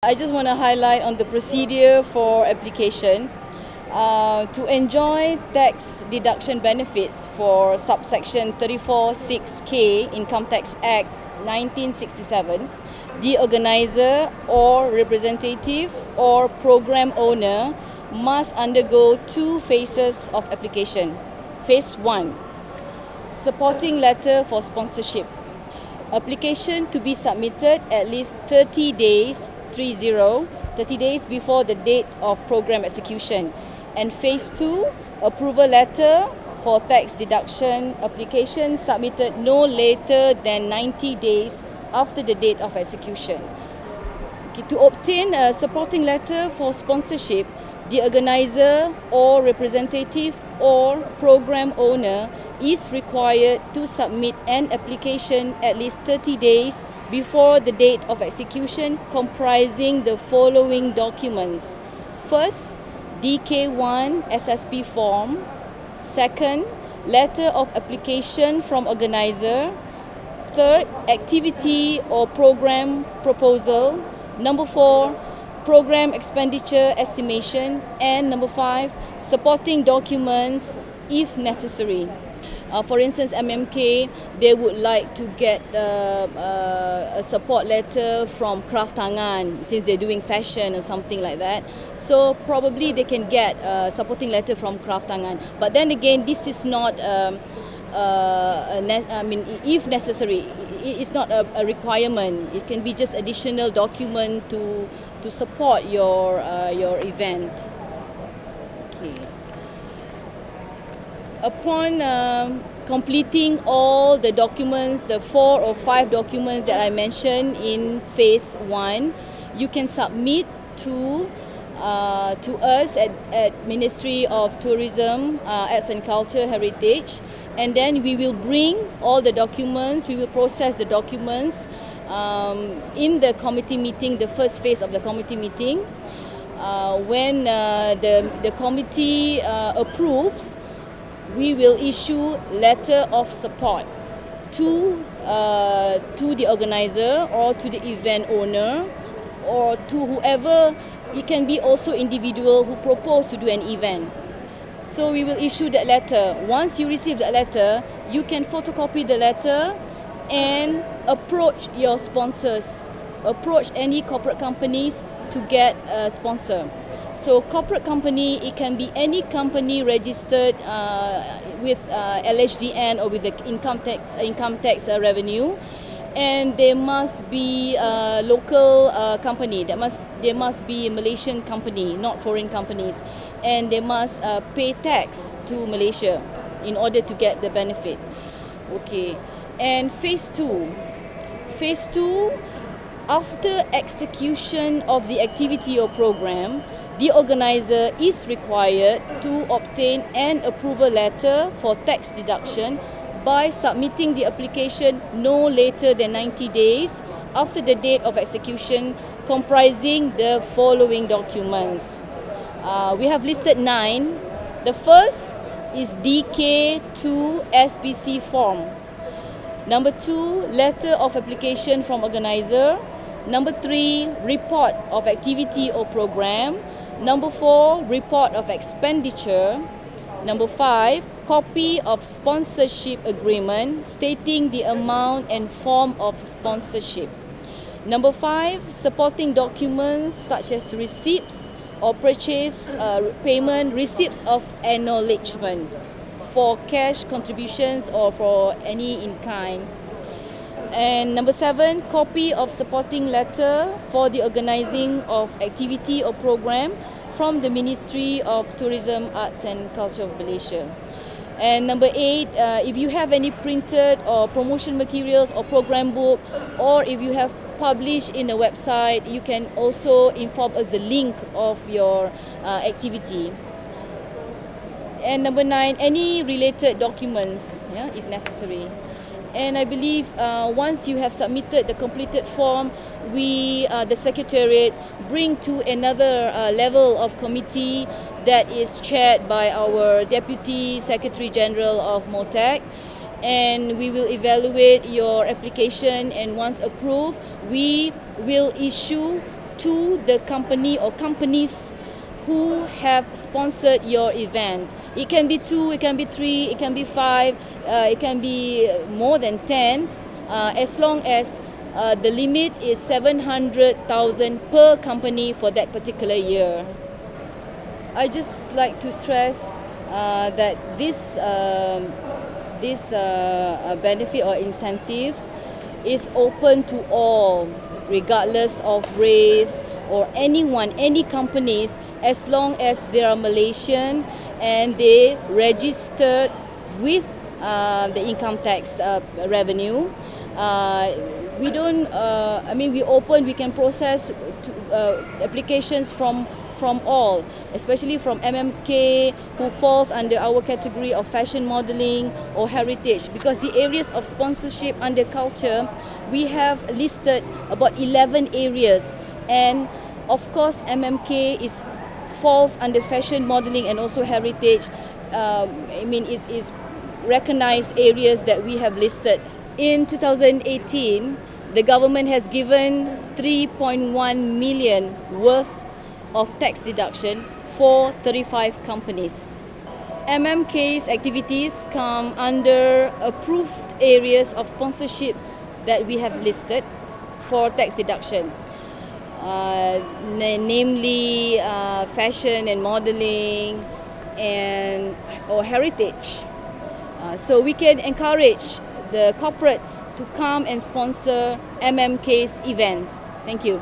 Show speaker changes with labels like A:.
A: I just want to highlight on the procedure for application. To enjoy tax deduction benefits for subsection 34(6)(k) Income Tax Act 1967, the organizer or representative or program owner must undergo two phases of application. Phase 1, supporting letter for sponsorship. Application to be submitted at least 30 days before the date of program execution. And phase 2, approval letter for tax deduction application submitted no later than 90 days after the date of execution. To obtain a supporting letter for sponsorship, the organizer or representative or program owner is required to submit an application at least 30 days before the date of execution, comprising the following documents. First, DK1 SSP form. Second, letter of application from organizer. Third, activity or program proposal. Number 4, program expenditure estimation. And number 5, supporting documents if necessary. For instance, MMK, they would like to get a support letter from Craft Tangan since they're doing fashion or something like that. So probably they can get a supporting letter from Craft Tangan. But then again, this is not, if necessary, it's not a requirement. It can be just additional document to support your event. Okay. Upon completing all the documents, the 4 or 5 documents that I mentioned in phase 1, you can submit to us at Ministry of Tourism, Arts and Culture, Heritage, and then we will bring all the documents, we will process the documents in the committee meeting, the first phase of the committee meeting. When the committee approves, we will issue letter of support to the organizer or to the event owner or to whoever. It can be also individual who propose to do an event. So we will issue that letter. Once you receive that letter, you can photocopy the letter and approach your sponsors. Approach any corporate companies to get a sponsor. So corporate company, it can be any company registered with LHDN or with the income tax revenue, and they must be a local company. They must be a Malaysian company, not foreign companies, and they must pay tax to Malaysia in order to get the benefit. Okay, and phase 2. Phase 2, after execution of the activity or program, the organizer is required to obtain an approval letter for tax deduction by submitting the application no later than 90 days after the date of execution, comprising the following documents. We have listed 9. The first is DK2 SPC form. Number 2, letter of application from organizer. Number 3, report of activity or program. Number 4, report of expenditure. Number 5, copy of sponsorship agreement stating the amount and form of sponsorship. Number 5, supporting documents such as receipts or purchase payment, receipts of acknowledgement for cash contributions or for any in kind. And number 7, copy of supporting letter for the organizing of activity or program from the Ministry of Tourism, Arts and Culture of Malaysia. And number 8, if you have any printed or promotion materials or program book, or if you have published in a website, you can also inform us the link of your activity. And number 9, any related documents, if necessary. And I believe once you have submitted the completed form, we, the Secretariat, bring to another level of committee that is chaired by our Deputy Secretary General of MOTAC. And we will evaluate your application, and once approved, we will issue to the company or companies who have sponsored your event. It can be 2, it can be 3, it can be 5, it can be more than 10, as long as the limit is 700,000 per company for that particular year. I just like to stress that this benefit or incentives is open to all, regardless of race or anyone, any companies, as long as they are Malaysian and they registered with the income tax revenue. We don't. We can process applications from all, especially from MMK, who falls under our category of fashion modeling or heritage, because the areas of sponsorship under culture, we have listed about 11 areas, and of course MMK falls under fashion modeling and also heritage. Is recognized areas that we have listed. In 2018, the government has given 3.1 million worth of tax deduction for 35 companies. MMK's activities come under approved areas of sponsorships that we have listed for tax deduction, namely fashion and modeling or heritage. So we can encourage the corporates to come and sponsor MMK's events. Thank you.